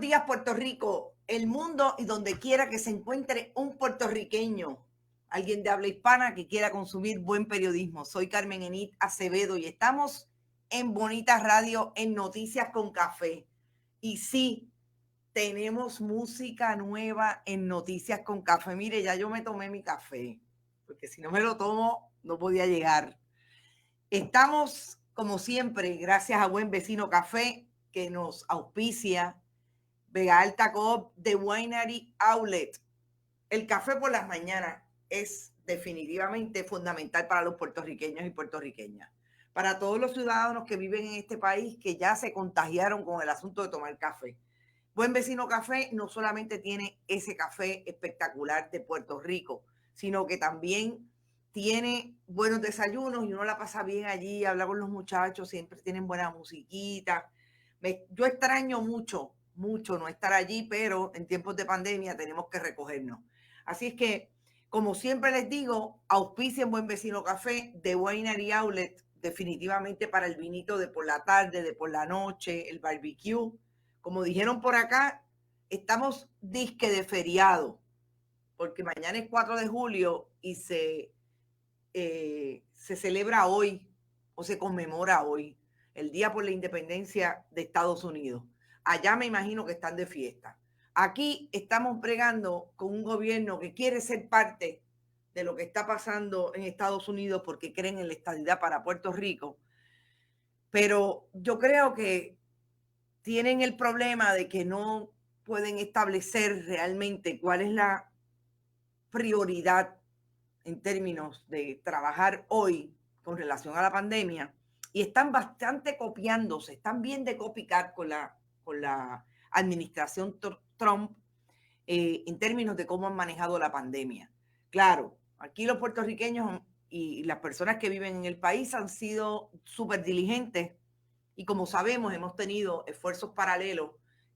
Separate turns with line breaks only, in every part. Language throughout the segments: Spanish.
Buenos días, Puerto Rico, el mundo y donde quiera que se encuentre un puertorriqueño, alguien de habla hispana que quiera consumir buen periodismo. Soy Carmen Enid Acevedo y estamos en Bonita Radio en Noticias con Café. Y sí, tenemos música nueva en Noticias con Café. Mire, ya yo me tomé mi café, porque si no me lo tomo, no podía llegar. Estamos, como siempre, gracias a Buen Vecino Café, que nos auspicia, Vega Alta Coop de Winery Outlet. El café por las mañanas es definitivamente fundamental para los puertorriqueños y puertorriqueñas. Para todos los ciudadanos que viven en este país que ya se contagiaron con el asunto de tomar café. Buen Vecino Café no solamente tiene ese café espectacular de Puerto Rico, sino que también tiene buenos desayunos y uno la pasa bien allí, habla con los muchachos, siempre tienen buena musiquita. Yo extraño mucho, mucho no estar allí, pero en tiempos de pandemia tenemos que recogernos. Así es que, como siempre les digo, auspicien Buen Vecino Café de Winery Outlet, definitivamente para el vinito de por la tarde, de por la noche, el barbecue. Como dijeron por acá, estamos disque de feriado, porque mañana es 4 de julio y se celebra hoy o se conmemora hoy el Día por la Independencia de Estados Unidos. Allá me imagino que están de fiesta. Aquí estamos bregando con un gobierno que quiere ser parte de lo que está pasando en Estados Unidos porque creen en la estadidad para Puerto Rico. Pero yo creo que tienen el problema de que no pueden establecer realmente cuál es la prioridad en términos de trabajar hoy con relación a la pandemia y están bastante copiándose, están bien de copycat con la administración Trump en términos de cómo han manejado la pandemia. Claro, aquí los puertorriqueños y las personas que viven en el país han sido súper diligentes y como sabemos hemos tenido esfuerzos paralelos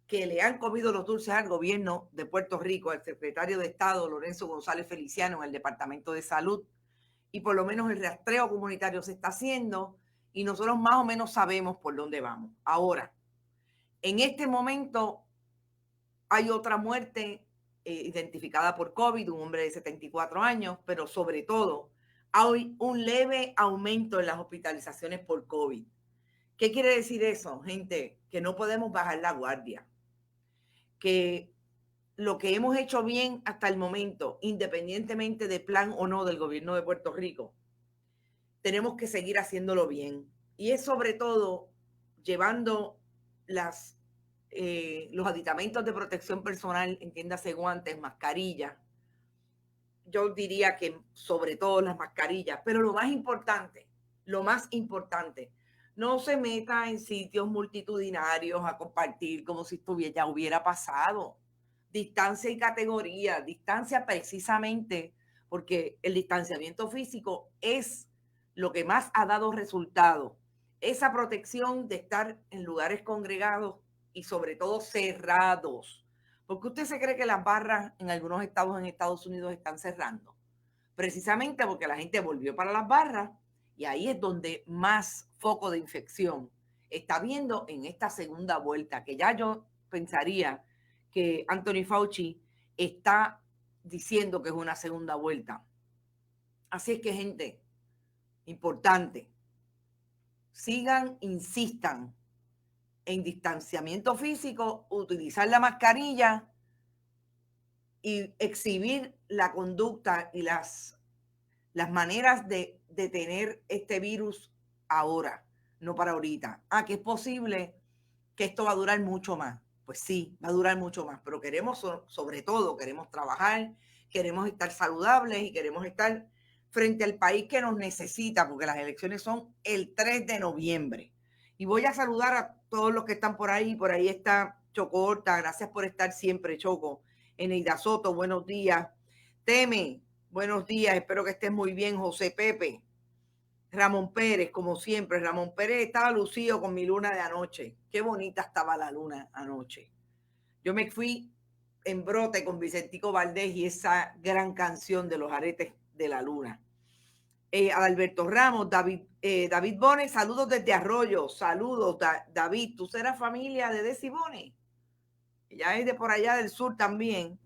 que le han comido los dulces al gobierno de Puerto Rico, al secretario de Estado Lorenzo González Feliciano en el Departamento de Salud, y por lo menos el rastreo comunitario se está haciendo y nosotros más o menos sabemos por dónde vamos. Ahora, en este momento hay otra muerte identificada por COVID, un hombre de 74 años, pero sobre todo hay un leve aumento en las hospitalizaciones por COVID. ¿Qué quiere decir eso, gente? Que no podemos bajar la guardia, que lo que hemos hecho bien hasta el momento, independientemente de plan o no del gobierno de Puerto Rico, tenemos que seguir haciéndolo bien. Y es sobre todo llevando los aditamentos de protección personal, entiéndase guantes, mascarillas. Yo diría que sobre todo las mascarillas, pero lo más importante, no se meta en sitios multitudinarios a compartir como si ya hubiera pasado. Distancia y categoría, distancia precisamente porque el distanciamiento físico es lo que más ha dado resultado. Esa protección de estar en lugares congregados y sobre todo cerrados. Porque usted se cree que las barras en algunos estados en Estados Unidos están cerrando. Precisamente porque la gente volvió para las barras y ahí es donde más foco de infección está viendo en esta segunda vuelta, que ya yo pensaría que Anthony Fauci está diciendo que es una segunda vuelta. Así es que, gente, importante, sigan, insistan en distanciamiento físico, utilizar la mascarilla y exhibir la conducta y las maneras de detener este virus ahora, no para ahorita. Que es posible que esto va a durar mucho más. Pues sí, va a durar mucho más, pero queremos, sobre todo, queremos trabajar, queremos estar saludables y queremos estar frente al país que nos necesita, porque las elecciones son el 3 de noviembre. Y voy a saludar a todos los que están por ahí. Por ahí está Choco Horta, gracias por estar siempre, Choco. Eneida Soto, buenos días. Teme, buenos días, espero que estés muy bien. José Pepe, Ramón Pérez, como siempre. Ramón Pérez estaba lucido con mi luna de anoche. Qué bonita estaba la luna anoche. Yo me fui en brote con Vicentico Valdés y esa gran canción de los aretes de la luna. Alberto Ramos, David Bones, saludos desde Arroyo. Saludos, David. ¿Tú serás familia de Desi Bones? ella es de por allá del sur también.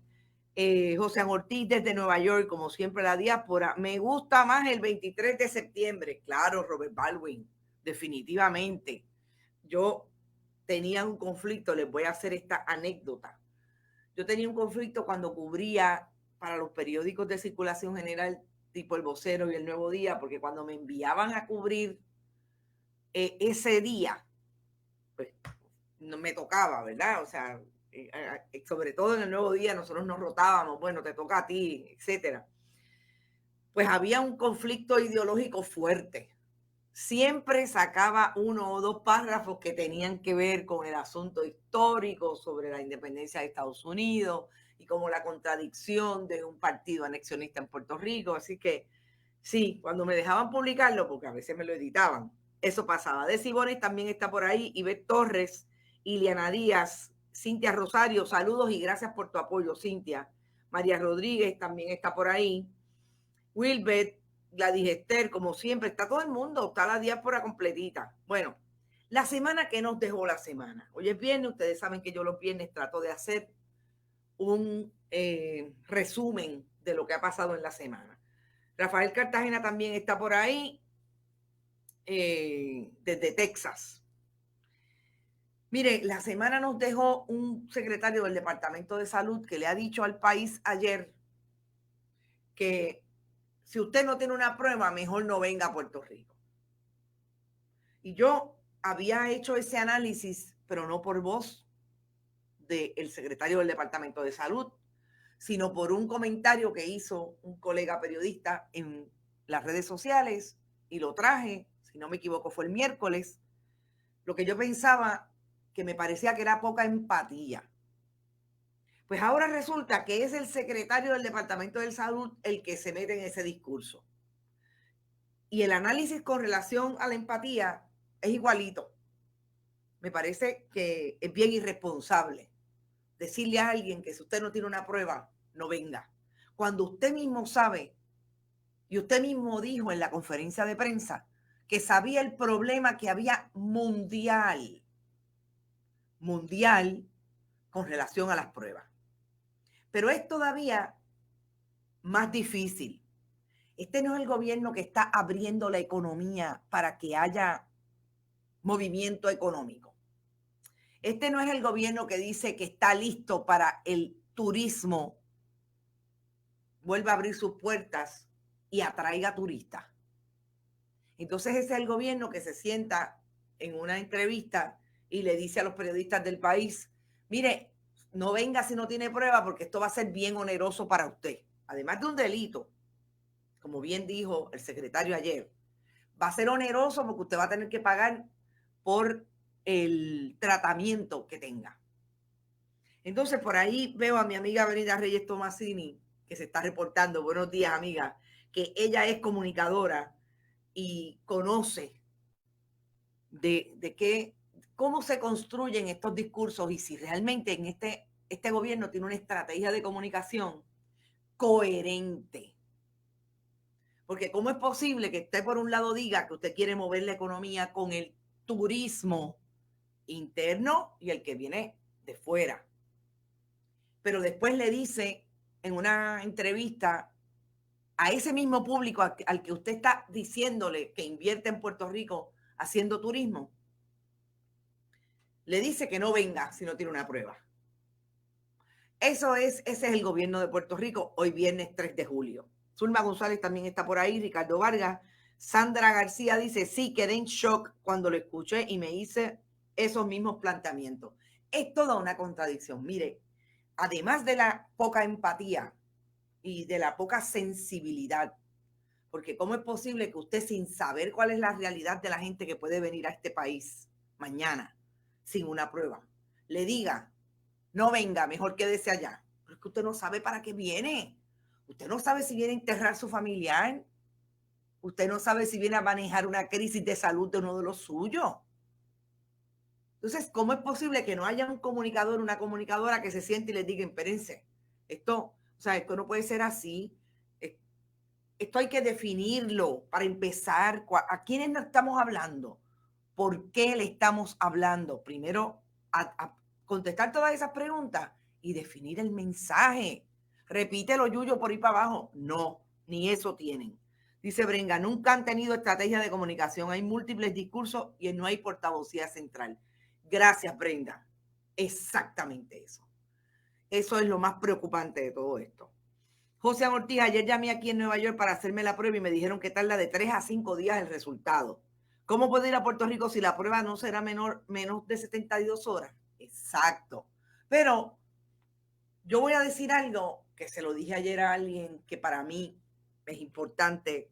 José Ortiz desde Nueva York, como siempre la diáspora. Me gusta más el 23 de septiembre. Claro, Robert Baldwin, definitivamente. Yo tenía un conflicto, les voy a hacer esta anécdota. Yo tenía un conflicto cuando cubría para los periódicos de circulación general, tipo El Vocero y El Nuevo Día, porque cuando me enviaban a cubrir ese día, pues no me tocaba, ¿verdad? O sea, sobre todo en El Nuevo Día nosotros nos rotábamos, bueno, te toca a ti, etcétera. Pues había un conflicto ideológico fuerte. Siempre sacaba uno o dos párrafos que tenían que ver con el asunto histórico sobre la independencia de Estados Unidos y como la contradicción de un partido anexionista en Puerto Rico. Así que sí, cuando me dejaban publicarlo, porque a veces me lo editaban, eso pasaba. Desi Bones también está por ahí, Ivette Torres, Iliana Díaz, Cintia Rosario, saludos y gracias por tu apoyo, Cintia. María Rodríguez también está por ahí. Wilbert, Gladys Esther, como siempre, está todo el mundo, está la diáspora completita. Bueno, la semana que nos dejó la semana. Hoy es viernes, ustedes saben que yo los viernes trato de hacer un resumen de lo que ha pasado en la semana. Rafael Cartagena también está por ahí, desde Texas. Mire, la semana nos dejó un secretario del Departamento de Salud que le ha dicho al país ayer que si usted no tiene una prueba, mejor no venga a Puerto Rico. Y yo había hecho ese análisis, pero no por voz del secretario del Departamento de Salud, sino por un comentario que hizo un colega periodista en las redes sociales y lo traje, si no me equivoco, fue el miércoles. Lo que yo pensaba que me parecía que era poca empatía. Pues ahora resulta que es el secretario del Departamento de Salud el que se mete en ese discurso. Y el análisis con relación a la empatía es igualito. Me parece que es bien irresponsable decirle a alguien que si usted no tiene una prueba, no venga. Cuando usted mismo sabe, y usted mismo dijo en la conferencia de prensa, que sabía el problema que había mundial con relación a las pruebas. Pero es todavía más difícil. Este no es el gobierno que está abriendo la economía para que haya movimiento económico. Este no es el gobierno que dice que está listo para el turismo, vuelva a abrir sus puertas y atraiga turistas. Entonces ese es el gobierno que se sienta en una entrevista y le dice a los periodistas del país, mire, no venga si no tiene prueba porque esto va a ser bien oneroso para usted. Además de un delito, como bien dijo el secretario ayer, va a ser oneroso porque usted va a tener que pagar por el tratamiento que tenga. Entonces, por ahí veo a mi amiga Benita Reyes Tomasini, que se está reportando. Buenos días, amiga, que ella es comunicadora y conoce de qué, cómo se construyen estos discursos y si realmente en este gobierno tiene una estrategia de comunicación coherente. Porque ¿cómo es posible que usted por un lado diga que usted quiere mover la economía con el turismo interno y el que viene de fuera? Pero después le dice en una entrevista a ese mismo público al que usted está diciéndole que invierte en Puerto Rico haciendo turismo, le dice que no venga si no tiene una prueba. Ese es el gobierno de Puerto Rico hoy viernes 3 de julio. Zulma González también está por ahí, Ricardo Vargas. Sandra García dice, sí, quedé en shock cuando lo escuché y me hice esos mismos planteamientos. Es toda una contradicción. Mire, además de la poca empatía y de la poca sensibilidad, porque ¿cómo es posible que usted sin saber cuál es la realidad de la gente que puede venir a este país mañana sin una prueba, le diga, no venga, mejor quédese allá? Pero es que usted no sabe para qué viene. Usted no sabe si viene a enterrar a su familiar. Usted no sabe si viene a manejar una crisis de salud de uno de los suyos. Entonces, ¿cómo es posible que no haya un comunicador, una comunicadora que se siente y les diga, espérense, esto no puede ser así. Esto hay que definirlo para empezar. ¿A quiénes nos estamos hablando? ¿Por qué le estamos hablando? Primero, contestar todas esas preguntas y definir el mensaje. Repítelo, Yuyo, por ahí para abajo. No, ni eso tienen. Dice Brenga, nunca han tenido estrategia de comunicación. Hay múltiples discursos y no hay portavocía central. Gracias, Brenda. Exactamente eso. Eso es lo más preocupante de todo esto. José Ortiz, ayer llamé aquí en Nueva York para hacerme la prueba y me dijeron que tarda de 3 a 5 días el resultado. ¿Cómo puedo ir a Puerto Rico si la prueba no será menos de 72 horas? Exacto. Pero yo voy a decir algo que se lo dije ayer a alguien que para mí es importante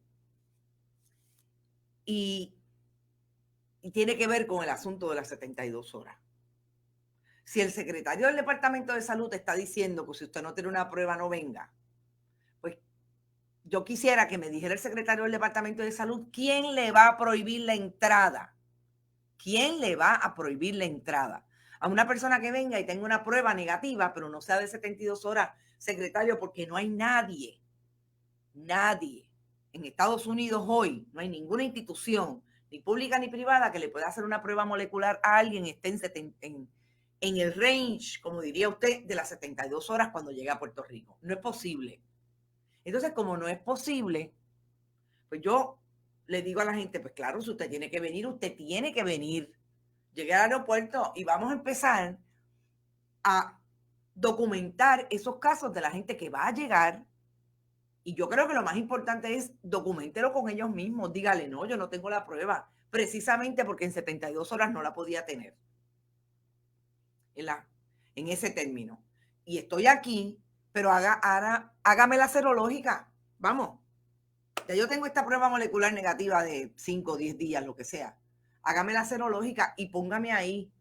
y tiene que ver con el asunto de las 72 horas. Si el secretario del Departamento de Salud está diciendo que si usted no tiene una prueba no venga, pues yo quisiera que me dijera el secretario del Departamento de Salud quién le va a prohibir la entrada. ¿Quién le va a prohibir la entrada? A una persona que venga y tenga una prueba negativa, pero no sea de 72 horas, secretario, porque no hay nadie en Estados Unidos hoy, no hay ninguna institución, ni pública ni privada, que le pueda hacer una prueba molecular a alguien que esté en el range, como diría usted, de las 72 horas cuando llegue a Puerto Rico. No es posible. Entonces, como no es posible, pues yo le digo a la gente, pues claro, si usted tiene que venir, usted tiene que venir. Llegué al aeropuerto y vamos a empezar a documentar esos casos de la gente que va a llegar. Y yo creo que lo más importante es documentelo con ellos mismos. Dígale, no, yo no tengo la prueba, precisamente porque en 72 horas no la podía tener. En ese término. Y estoy aquí, pero hágame la serológica. Vamos, ya yo tengo esta prueba molecular negativa de 5 o 10 días, lo que sea. Hágame la serológica y póngame ahí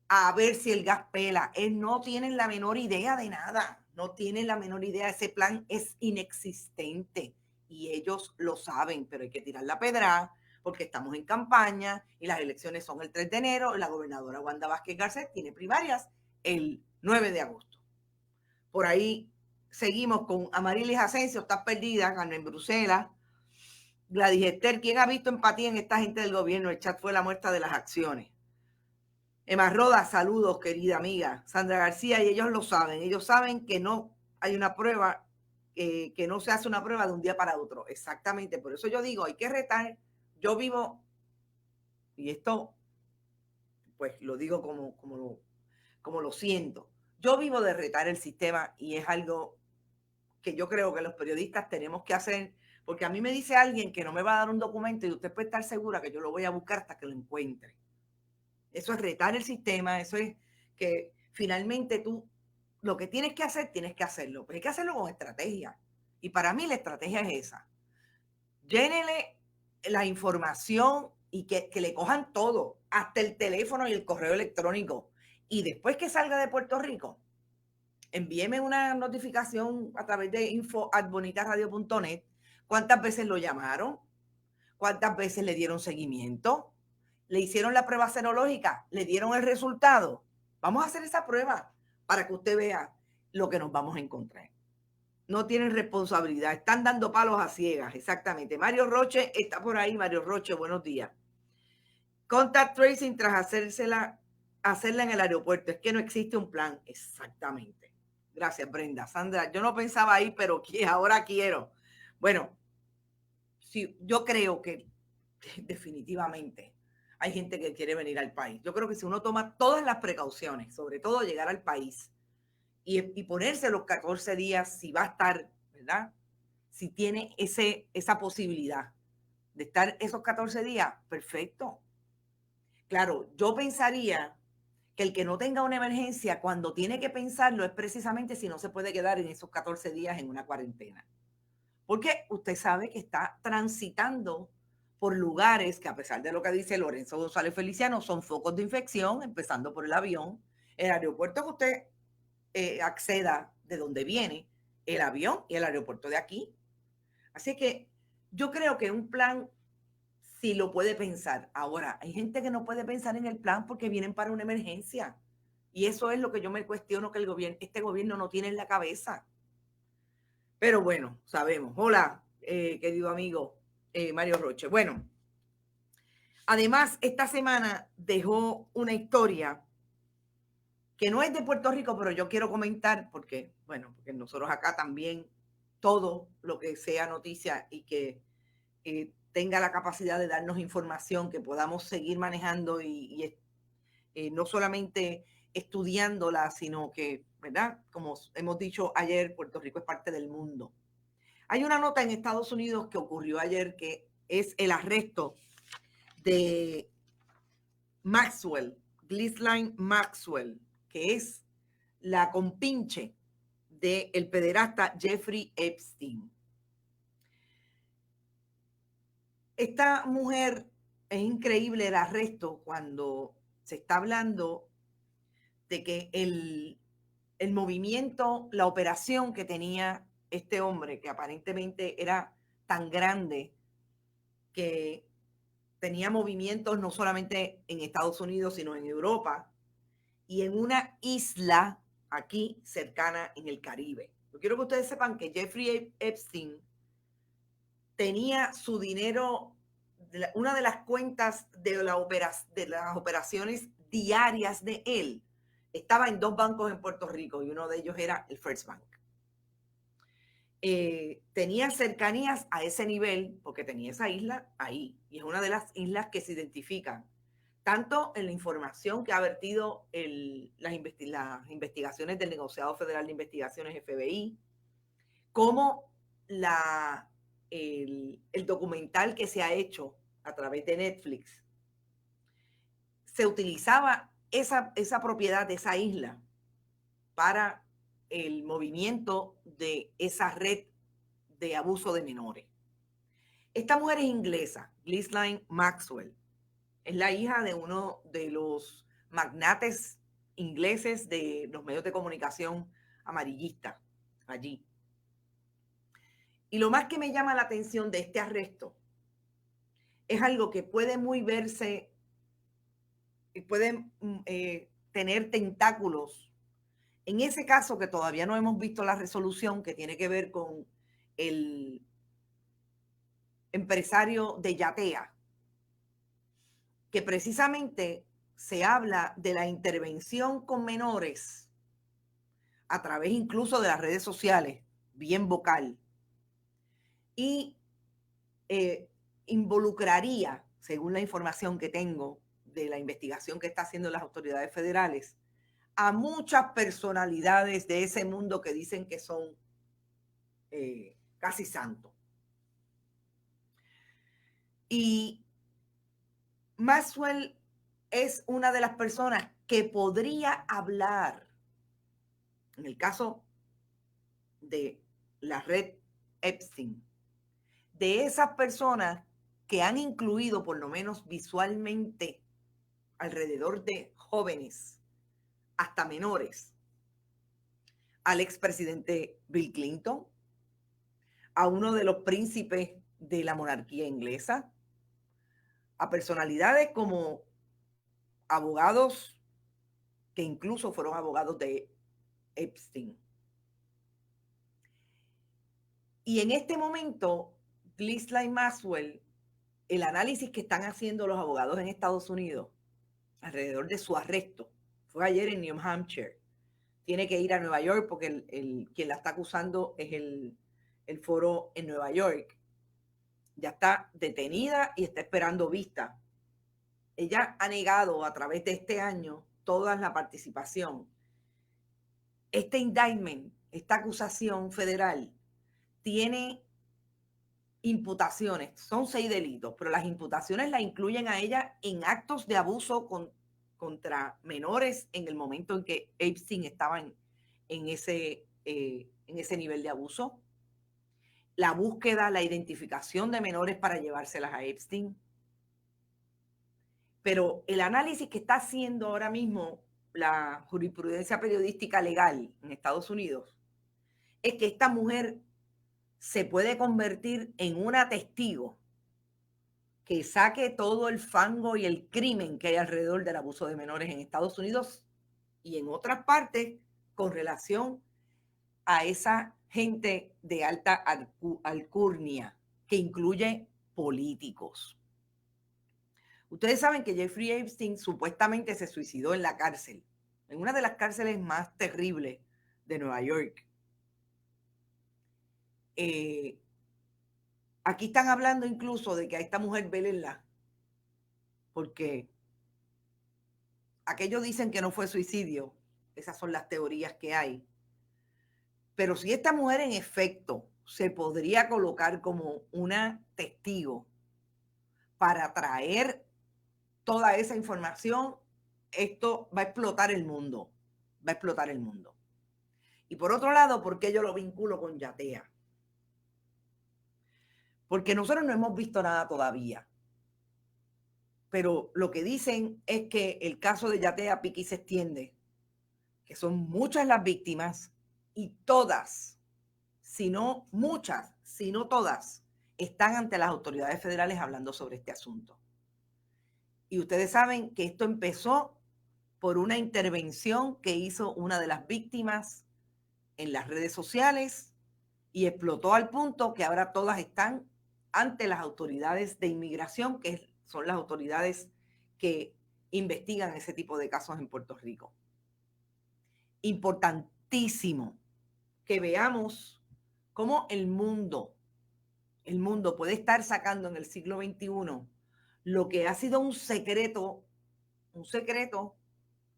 a ver si el gas pela. Él no tienen la menor idea de nada. No tienen la menor idea. Ese plan es inexistente y ellos lo saben, pero hay que tirar la pedra porque estamos en campaña y las elecciones son el 3 de enero. La gobernadora Wanda Vázquez Garcet tiene primarias el 9 de agosto. Por ahí seguimos con Amarilis Asensio, está perdida, Carmen Bruselas. Gladys Esther, ¿quién ha visto empatía en esta gente del gobierno? El chat fue la muestra de las acciones. Emma Roda, saludos, querida amiga. Sandra García, y ellos lo saben. Ellos saben que no hay una prueba, que no se hace una prueba de un día para otro. Exactamente. Por eso yo digo, hay que retar. Yo vivo, y esto, pues lo digo como lo siento. Yo vivo de retar el sistema y es algo que yo creo que los periodistas tenemos que hacer, porque a mí me dice alguien que no me va a dar un documento y usted puede estar segura que yo lo voy a buscar hasta que lo encuentre. Eso es retar el sistema, eso es que finalmente tú lo que tienes que hacer, tienes que hacerlo. Pero hay que hacerlo con estrategia. Y para mí la estrategia es esa. Llénele la información y que le cojan todo, hasta el teléfono y el correo electrónico. Y después que salga de Puerto Rico, envíeme una notificación a través de info@bonitaradio.net. ¿Cuántas veces lo llamaron? ¿Cuántas veces le dieron seguimiento? ¿Le hicieron la prueba serológica? ¿Le dieron el resultado? Vamos a hacer esa prueba para que usted vea lo que nos vamos a encontrar. No tienen responsabilidad, están dando palos a ciegas, exactamente. Mario Roche está por ahí. Mario Roche, buenos días. Contact tracing tras hacerla en el aeropuerto. Es que no existe un plan. Exactamente. Gracias, Brenda. Sandra, yo no pensaba ahí, pero ahora quiero. Bueno, sí, yo creo que definitivamente hay gente que quiere venir al país. Yo creo que si uno toma todas las precauciones, sobre todo llegar al país y ponerse los 14 días, si va a estar, ¿verdad? Si tiene esa posibilidad de estar esos 14 días, perfecto. Claro, yo pensaría que el que no tenga una emergencia, cuando tiene que pensarlo, es precisamente si no se puede quedar en esos 14 días en una cuarentena. Porque usted sabe que está transitando por lugares que, a pesar de lo que dice Lorenzo González Feliciano, son focos de infección, empezando por el avión, el aeropuerto que usted acceda de donde viene, el avión y el aeropuerto de aquí. Así que yo creo que un plan sí lo puede pensar. Ahora, hay gente que no puede pensar en el plan porque vienen para una emergencia. Y eso es lo que yo me cuestiono que este gobierno no tiene en la cabeza. Pero bueno, sabemos. Hola, querido amigo Mario Roche. Bueno, además, esta semana dejó una historia que no es de Puerto Rico, pero yo quiero comentar porque, bueno, porque nosotros acá también todo lo que sea noticia y que tenga la capacidad de darnos información que podamos seguir manejando no solamente estudiándola, sino que, ¿verdad? Como hemos dicho ayer, Puerto Rico es parte del mundo. Hay una nota en Estados Unidos que ocurrió ayer que es el arresto de Maxwell, Ghislaine Maxwell, que es la compinche del pederasta Jeffrey Epstein. Esta mujer, es increíble el arresto cuando se está hablando de que el movimiento, la operación que tenía este hombre, que aparentemente era tan grande que tenía movimientos no solamente en Estados Unidos, sino en Europa y en una isla aquí cercana en el Caribe. Yo quiero que ustedes sepan que Jeffrey Epstein tenía su dinero, una de las cuentas de las operaciones diarias de él, estaba en 2 bancos en Puerto Rico y uno de ellos era el First Bank. Tenía cercanías a ese nivel porque tenía esa isla ahí y es una de las islas que se identifican tanto en la información que ha vertido las investigaciones del Negociado Federal de Investigaciones FBI, como el documental que se ha hecho a través de Netflix. Se utilizaba esa propiedad de esa isla para el movimiento de esa red de abuso de menores. Esta mujer es inglesa, Ghislaine Maxwell. Es la hija de uno de los magnates ingleses de los medios de comunicación amarillistas allí. Y lo más que me llama la atención de este arresto es algo que puede muy verse y puede tener tentáculos. En ese caso que todavía no hemos visto la resolución que tiene que ver con el empresario de Yatea, que precisamente se habla de la intervención con menores a través incluso de las redes sociales, bien vocal, y involucraría, según la información que tengo de la investigación que está haciendo las autoridades federales, a muchas personalidades de ese mundo que dicen que son casi santos. Y Maxwell es una de las personas que podría hablar, en el caso de la red Epstein, de esas personas que han incluido, por lo menos visualmente, alrededor de jóvenes, hasta menores, al expresidente Bill Clinton, a uno de los príncipes de la monarquía inglesa, a personalidades como abogados que incluso fueron abogados de Epstein. Y en este momento, Ghislaine Maxwell, el análisis que están haciendo los abogados en Estados Unidos alrededor de su arresto, fue ayer en New Hampshire. Tiene que ir a Nueva York porque quien la está acusando es el foro en Nueva York. Ya está detenida y está esperando vista. Ella ha negado a través de este año toda la participación. Este indictment, esta acusación federal, tiene imputaciones, son 6 delitos, pero las imputaciones la incluyen a ella en actos de abuso contra menores en el momento en que Epstein estaba en ese nivel de abuso. La búsqueda, la identificación de menores para llevárselas a Epstein. Pero el análisis que está haciendo ahora mismo la jurisprudencia periodística legal en Estados Unidos es que esta mujer se puede convertir en una testigo que saque todo el fango y el crimen que hay alrededor del abuso de menores en Estados Unidos y en otras partes con relación a esa gente de alta alcurnia que incluye políticos. Ustedes saben que Jeffrey Epstein supuestamente se suicidó en la cárcel. en una de las cárceles más terribles de Nueva York. Aquí están hablando incluso de que a esta mujer vélenla, porque aquellos dicen que no fue suicidio, esas son las teorías que hay. Pero si esta mujer en efecto se podría colocar como una testigo para traer toda esa información, esto va a explotar el mundo, va a explotar el mundo. Y por otro lado, ¿por qué yo lo vinculo con Yatea? Porque nosotros no hemos visto nada todavía. Pero lo que dicen es que el caso de Yatea pique y se extiende, que son muchas las víctimas y todas, si no muchas, si no todas, están ante las autoridades federales hablando sobre este asunto. Y ustedes saben que esto empezó por una intervención que hizo una de las víctimas en las redes sociales y explotó al punto que ahora todas están ante las autoridades de inmigración, que son las autoridades que investigan ese tipo de casos en Puerto Rico. Importantísimo que veamos cómo el mundo puede estar sacando en el siglo XXI lo que ha sido un secreto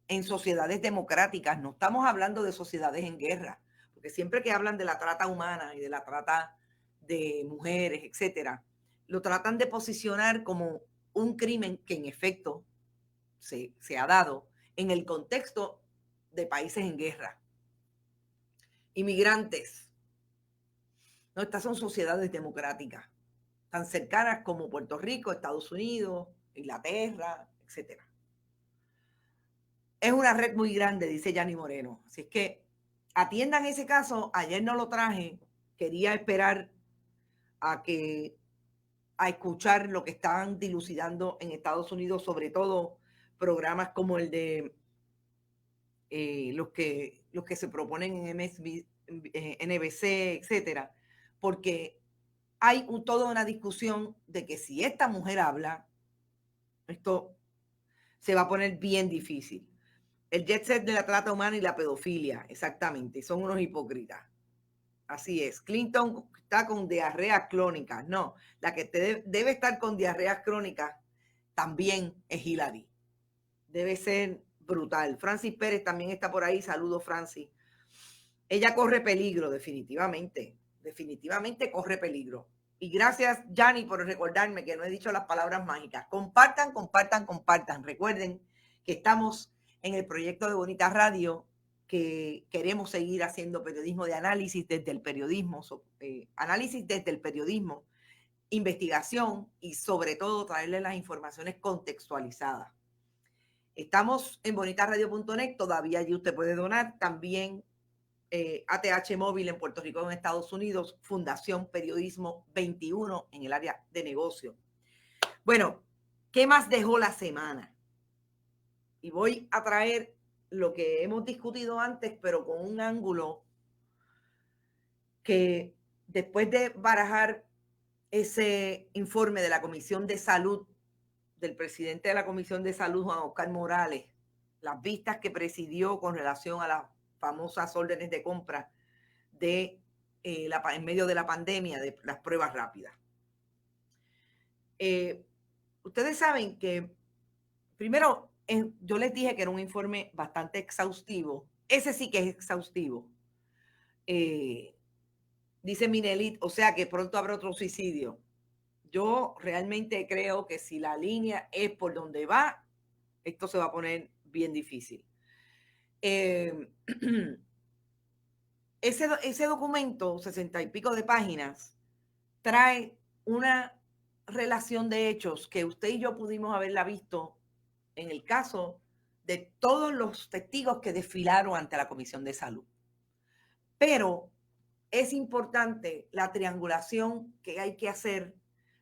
en sociedades democráticas. No estamos hablando de sociedades en guerra, porque siempre que hablan de la trata humana y de la trata de mujeres, etcétera, lo tratan de posicionar como un crimen que en efecto se ha dado en el contexto de países en guerra. Inmigrantes. No, estas son sociedades democráticas, tan cercanas como Puerto Rico, Estados Unidos, Inglaterra, etcétera. Es una red muy grande, dice Yanni Moreno. Así es que atiendan ese caso. Ayer no lo traje. Quería esperar a escuchar lo que estaban dilucidando en Estados Unidos, sobre todo programas como el de los que se proponen en NBC, etcétera, porque hay toda una discusión de que si esta mujer habla, esto se va a poner bien difícil. El jet set de la trata humana y la pedofilia, exactamente, son unos hipócritas. Así es. Clinton está con diarrea crónica. No, la que debe estar con diarreas crónicas también es Hillary. Debe ser brutal. Francis Pérez también está por ahí. Saludos, Francis. Ella corre peligro, definitivamente. Definitivamente corre peligro. Y gracias, Yanni, por recordarme que no he dicho las palabras mágicas. Compartan, compartan, compartan. Recuerden que estamos en el proyecto de Bonita Radio, que queremos seguir haciendo periodismo de análisis desde el periodismo, investigación y sobre todo traerles las informaciones contextualizadas. Estamos en bonitaradio.net, todavía allí usted puede donar. También ATH Móvil en Puerto Rico, en Estados Unidos, Fundación Periodismo 21 en el área de negocio. Bueno, ¿qué más dejó la semana? Y voy a traer lo que hemos discutido antes, pero con un ángulo que después de barajar ese informe de la Comisión de Salud, del presidente de la Comisión de Salud, Juan Oscar Morales, las vistas que presidió con relación a las famosas órdenes de compra de en medio de la pandemia, de las pruebas rápidas. Ustedes saben que, primero, yo les dije que era un informe bastante exhaustivo. Ese sí que es exhaustivo. Dice Minelit, o sea que pronto habrá otro suicidio. Yo realmente creo que si la línea es por donde va, esto se va a poner bien difícil. Ese documento, 60 y pico de páginas, trae una relación de hechos que usted y yo pudimos haberla visto en el caso de todos los testigos que desfilaron ante la Comisión de Salud. Pero es importante la triangulación que hay que hacer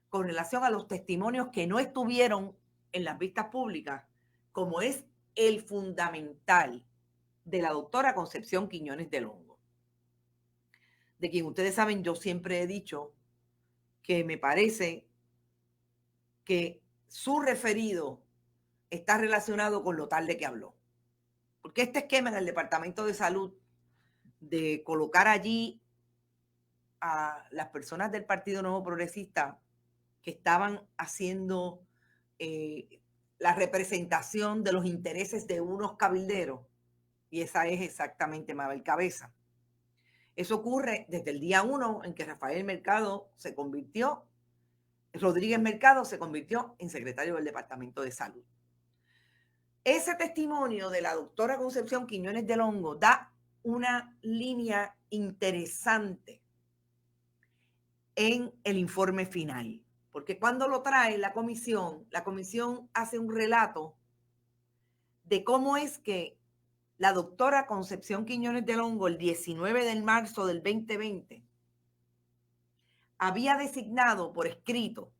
con relación a los testimonios que no estuvieron en las vistas públicas, como es el fundamental de la doctora Concepción Quiñones del Hongo, de quien ustedes saben, yo siempre he dicho que me parece que su referido está relacionado con lo tarde que habló. Porque este esquema en el Departamento de Salud de colocar allí a las personas del Partido Nuevo Progresista que estaban haciendo eh, la representación de los intereses de unos cabilderos, y esa es exactamente Mabel Cabeza. Eso ocurre desde el día 1 en que Rodríguez Mercado se convirtió en secretario del Departamento de Salud. Ese testimonio de la doctora Concepción Quiñones del Hongo da una línea interesante en el informe final, porque cuando lo trae la comisión hace un relato de cómo es que la doctora Concepción Quiñones del Hongo, el 19 de marzo del 2020, había designado por escrito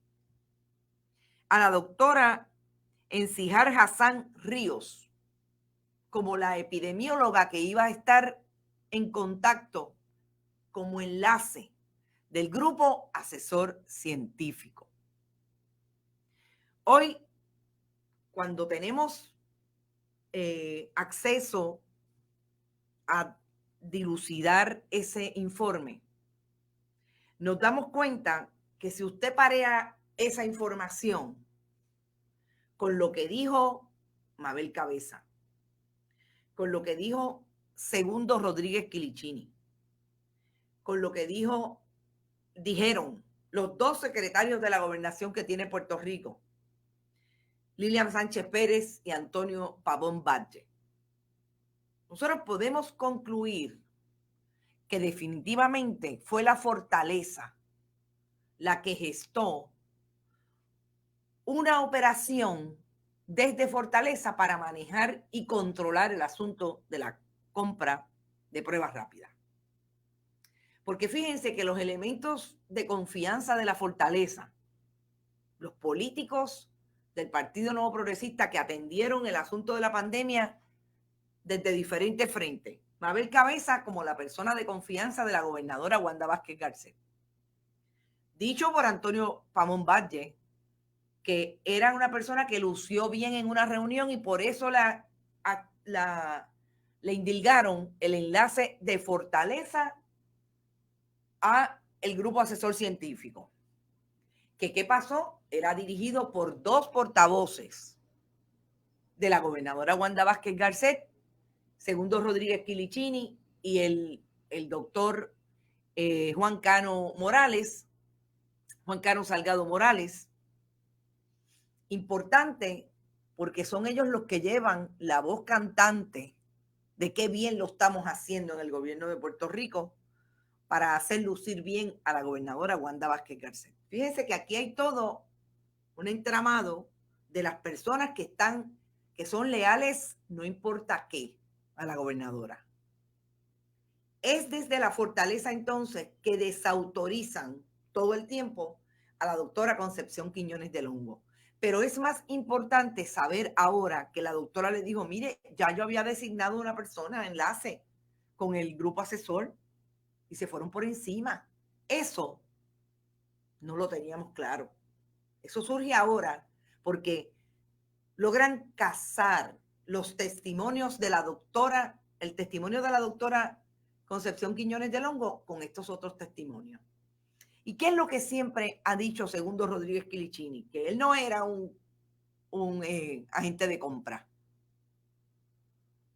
a la doctora Encijar Hassan Ríos como la epidemióloga que iba a estar en contacto como enlace del grupo asesor científico. Hoy, cuando tenemos acceso a dilucidar ese informe, nos damos cuenta que si usted parea esa información con lo que dijo Mabel Cabeza, con lo que dijo Segundo Rodríguez Quilichini, con lo que dijeron los dos secretarios de la gobernación que tiene Puerto Rico, Lilian Sánchez Pérez y Antonio Pavón Valle, nosotros podemos concluir que definitivamente fue la Fortaleza la que gestó una operación desde Fortaleza para manejar y controlar el asunto de la compra de pruebas rápidas. Porque fíjense que los elementos de confianza de la Fortaleza, los políticos del Partido Nuevo Progresista que atendieron el asunto de la pandemia desde diferentes frentes. Mabel Cabeza como la persona de confianza de la gobernadora Wanda Vázquez Garcet. Dicho por Antonio Pamón Valle, que era una persona que lució bien en una reunión y por eso le indilgaron el enlace de Fortaleza a el grupo asesor científico. ¿Qué pasó? Era dirigido por dos portavoces de la gobernadora Wanda Vázquez Garcet, Segundo Rodríguez Quilichini y el doctor Juan Cano Salgado Morales. Importante porque son ellos los que llevan la voz cantante de qué bien lo estamos haciendo en el gobierno de Puerto Rico para hacer lucir bien a la gobernadora Wanda Vázquez Garcet. Fíjense que aquí hay todo un entramado de las personas que son leales, no importa qué, a la gobernadora. Es desde la Fortaleza entonces que desautorizan todo el tiempo a la doctora Concepción Quiñones del Hongo. Pero es más importante saber ahora que la doctora le dijo, mire, ya yo había designado una persona enlace con el grupo asesor y se fueron por encima. Eso no lo teníamos claro. Eso surge ahora porque logran casar los testimonios de la doctora, el testimonio de la doctora Concepción Quiñones del Hongo con estos otros testimonios. ¿Y qué es lo que siempre ha dicho Segundo Rodríguez Quilichini? Que él no era un agente de compra.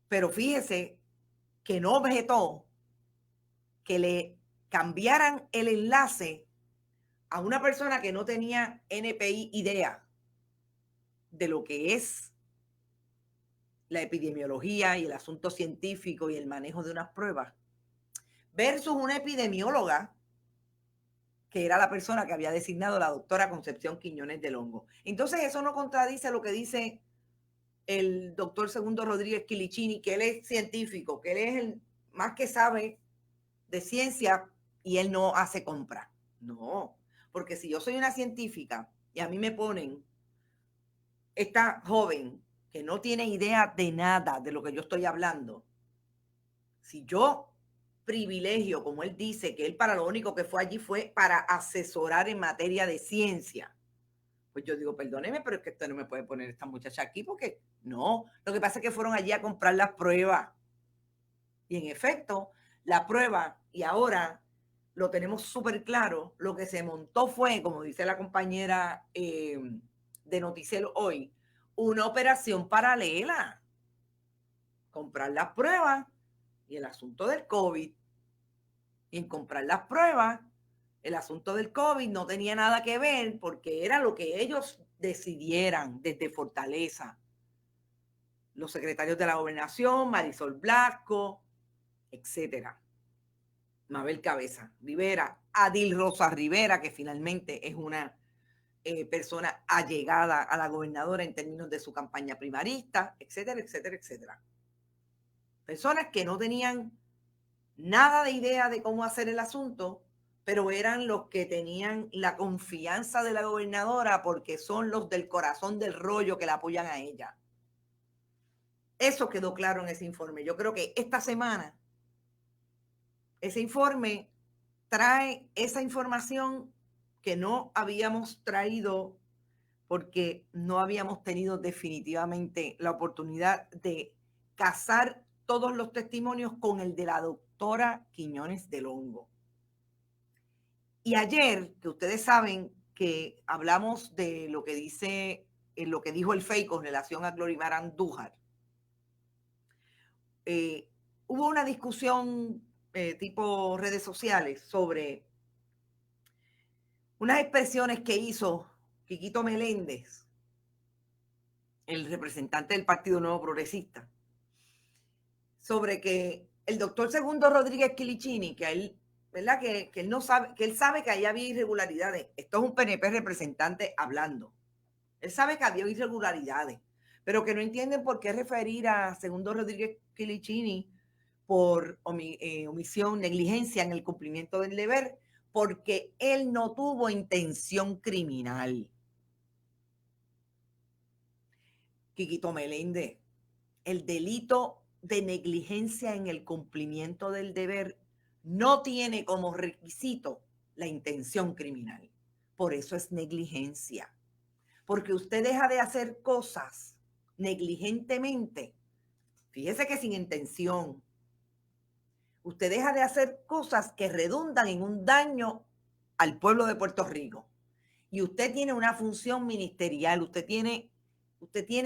Pero fíjese que no objetó que le cambiaran el enlace a una persona que no tenía NPI idea de lo que es la epidemiología y el asunto científico y el manejo de unas pruebas, versus una epidemióloga que era la persona que había designado la doctora Concepción Quiñones del Hongo. Entonces eso no contradice lo que dice el doctor Segundo Rodríguez Quilichini, que él es científico, que él es el más que sabe de ciencia y él no hace compra. No, porque si yo soy una científica y a mí me ponen esta joven que no tiene idea de nada de lo que yo estoy hablando, si yo privilegio, como él dice, que él para lo único que fue allí fue para asesorar en materia de ciencia, Pues yo digo, perdóneme, pero es que usted no me puede poner esta muchacha aquí porque no. Lo que pasa es que fueron allí a comprar las pruebas. Y en efecto, la prueba, y ahora lo tenemos súper claro, lo que se montó fue, como dice la compañera de Noticiero Hoy, una operación paralela. Comprar las pruebas y el asunto del COVID. Y en comprar las pruebas, el asunto del COVID no tenía nada que ver porque era lo que ellos decidieran desde Fortaleza. Los secretarios de la gobernación, Marisol Blasco, etcétera. Mabel Cabeza Rivera, Adil Rosa Rivera, que finalmente es una persona allegada a la gobernadora en términos de su campaña primarista, etcétera, etcétera, etcétera. Personas que no tenían nada de idea de cómo hacer el asunto, pero eran los que tenían la confianza de la gobernadora porque son los del corazón del rollo que la apoyan a ella. Eso quedó claro en ese informe. Yo creo que esta semana ese informe trae esa información que no habíamos traído porque no habíamos tenido definitivamente la oportunidad de casar todos los testimonios con el de la doctora Quiñones del Hongo. Y ayer, que ustedes saben que hablamos de lo que dice, lo que dijo el FEI con relación a Glorimar Andújar, hubo una discusión tipo redes sociales sobre unas expresiones que hizo Quiquito Meléndez, el representante del Partido Nuevo Progresista, sobre que el doctor Segundo Rodríguez Quilichini, que él, ¿verdad? Que él no sabe, que él sabe que ahí había irregularidades. Esto es un PNP representante hablando. Él sabe que había irregularidades, pero que no entienden por qué referir a Segundo Rodríguez Quilichini por omisión, negligencia en el cumplimiento del deber, porque él no tuvo intención criminal. Quiquito Meléndez, el delito de negligencia en el cumplimiento del deber no tiene como requisito la intención criminal. Por eso es negligencia. Porque usted deja de hacer cosas negligentemente. Fíjese que sin intención. Usted deja de hacer cosas que redundan en un daño al pueblo de Puerto Rico. Y usted tiene una función ministerial, usted tiene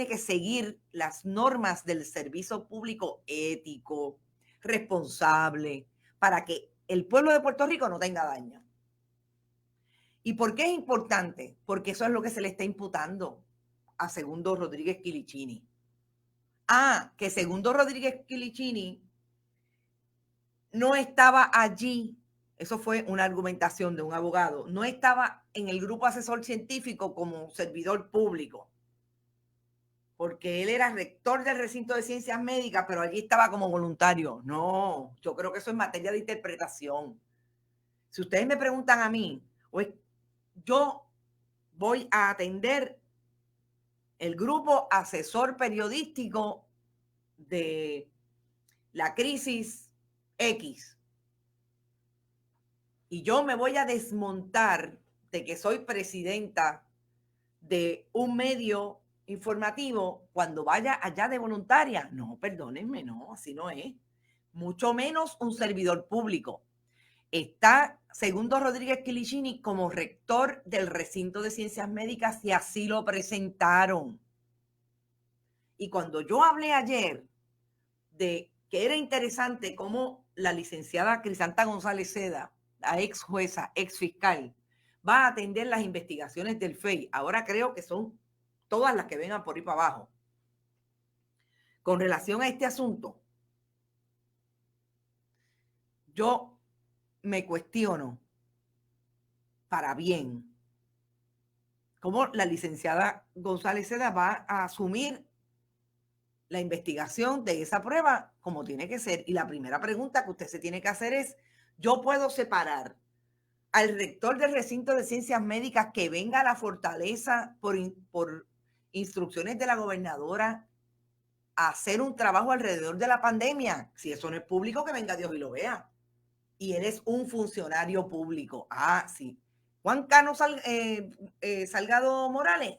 que seguir las normas del servicio público ético, responsable, para que el pueblo de Puerto Rico no tenga daño. ¿Y por qué es importante? Porque eso es lo que se le está imputando a Segundo Rodríguez Quilichini. Que Segundo Rodríguez Quilichini no estaba allí, eso fue una argumentación de un abogado, no estaba en el grupo asesor científico como servidor público, porque él era rector del recinto de ciencias médicas, pero allí estaba como voluntario. No, yo creo que eso es materia de interpretación. Si ustedes me preguntan a mí, pues yo voy a atender el grupo asesor periodístico de la crisis X. Y yo me voy a desmontar de que soy presidenta de un medio informativo cuando vaya allá de voluntaria. No, perdónenme, no, así no es. Mucho menos un servidor público. Está Segundo Rodríguez Quilichini como rector del recinto de ciencias médicas y así lo presentaron. Y cuando yo hablé ayer de que era interesante cómo la licenciada Crisanta González Seda, la ex jueza, ex fiscal, va a atender las investigaciones del FEI. Ahora creo que son todas las que vengan por ahí para abajo. Con relación a este asunto, yo me cuestiono para bien cómo la licenciada González Seda va a asumir la investigación de esa prueba como tiene que ser. Y la primera pregunta que usted se tiene que hacer es, ¿yo puedo separar al rector del recinto de ciencias médicas que venga a la fortaleza por instrucciones de la gobernadora a hacer un trabajo alrededor de la pandemia? Si eso no es público, que venga Dios y lo vea. Y eres un funcionario público. Sí. Juan Cano Salgado Morales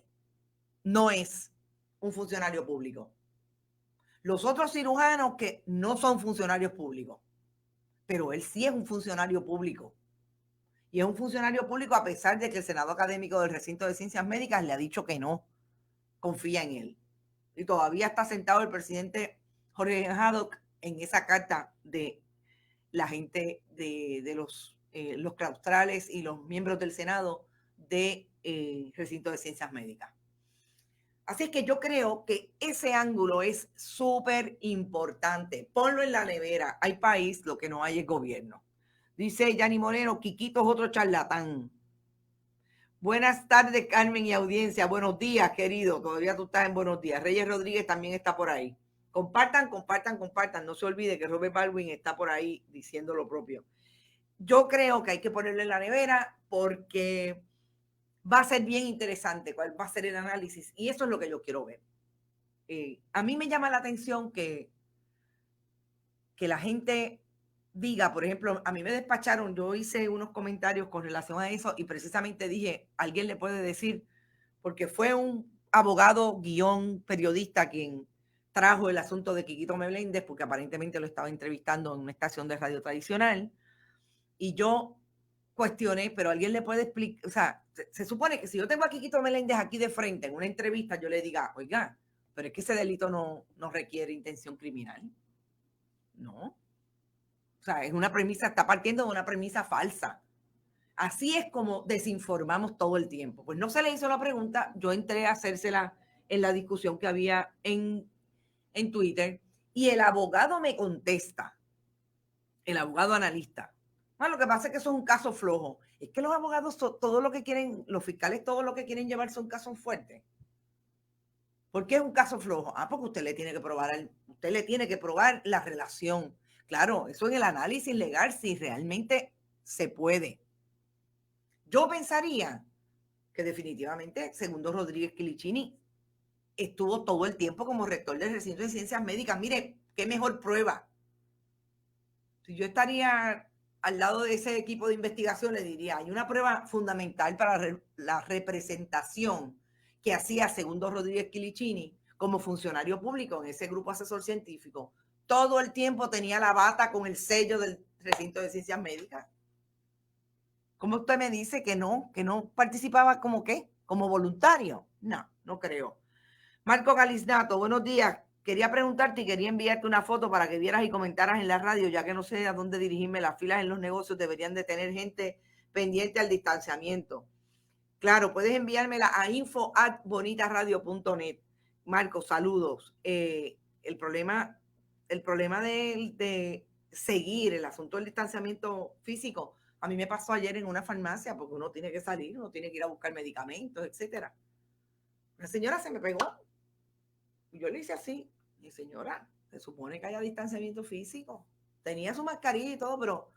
no es un funcionario público. Los otros cirujanos que no son funcionarios públicos, pero él sí es un funcionario público. Y es un funcionario público a pesar de que el Senado Académico del Recinto de Ciencias Médicas le ha dicho que no confía en él. Y todavía está sentado el presidente Jorge Haddock en esa carta de la gente de los claustrales y los miembros del Senado de Recinto de Ciencias Médicas. Así es que yo creo que ese ángulo es súper importante. Ponlo en la nevera. Hay país, lo que no hay es gobierno. Dice Yanni Moreno, Quiquito es otro charlatán. Buenas tardes, Carmen y audiencia. Buenos días, querido. Todavía tú estás en buenos días. Reyes Rodríguez también está por ahí. Compartan, compartan, compartan. No se olvide que Robert Baldwin está por ahí diciendo lo propio. Yo creo que hay que ponerlo en la nevera porque va a ser bien interesante cuál va a ser el análisis. Y eso es lo que yo quiero ver. A mí me llama la atención que la gente diga, por ejemplo, a mí me despacharon, yo hice unos comentarios con relación a eso y precisamente dije, alguien le puede decir, porque fue un abogado guión periodista quien trajo el asunto de Quiquito Meléndez, porque aparentemente lo estaba entrevistando en una estación de radio tradicional, y yo cuestioné, pero alguien le puede explicar, o sea, se supone que si yo tengo a Quiquito Meléndez aquí de frente en una entrevista, yo le diga, oiga, pero es que ese delito no requiere intención criminal. No. O sea, es una premisa, está partiendo de una premisa falsa. Así es como desinformamos todo el tiempo. Pues no se le hizo la pregunta, yo entré a hacérsela en la discusión que había en Twitter y el abogado me contesta, el abogado analista. Bueno, lo que pasa es que eso es un caso flojo. Es que los abogados, todo lo que quieren, los fiscales, todo lo que quieren llevar son casos fuertes. ¿Por qué es un caso flojo? Porque usted le tiene que probar la relación. Claro, eso en el análisis legal, si realmente se puede. Yo pensaría que definitivamente Segundo Rodríguez Quilicini estuvo todo el tiempo como rector del recinto de ciencias médicas. Mire, qué mejor prueba. Si yo estaría al lado de ese equipo de investigación, le diría, hay una prueba fundamental para la representación que hacía Segundo Rodríguez Quilicini como funcionario público en ese grupo asesor científico. Todo el tiempo tenía la bata con el sello del recinto de ciencias médicas. ¿Cómo usted me dice que no participaba como qué? ¿Como voluntario? No, no creo. Marco Galiznato, buenos días. Quería preguntarte y quería enviarte una foto para que vieras y comentaras en la radio, ya que no sé a dónde dirigirme. Las filas en los negocios deberían de tener gente pendiente al distanciamiento. Claro, puedes enviármela a info@bonitasradio.net. Marco, saludos. El problema de seguir el asunto del distanciamiento físico, a mí me pasó ayer en una farmacia porque uno tiene que salir, uno tiene que ir a buscar medicamentos, etcétera. La señora se me pegó y yo le hice así. Mi señora, se supone que haya distanciamiento físico. Tenía su mascarilla y todo, pero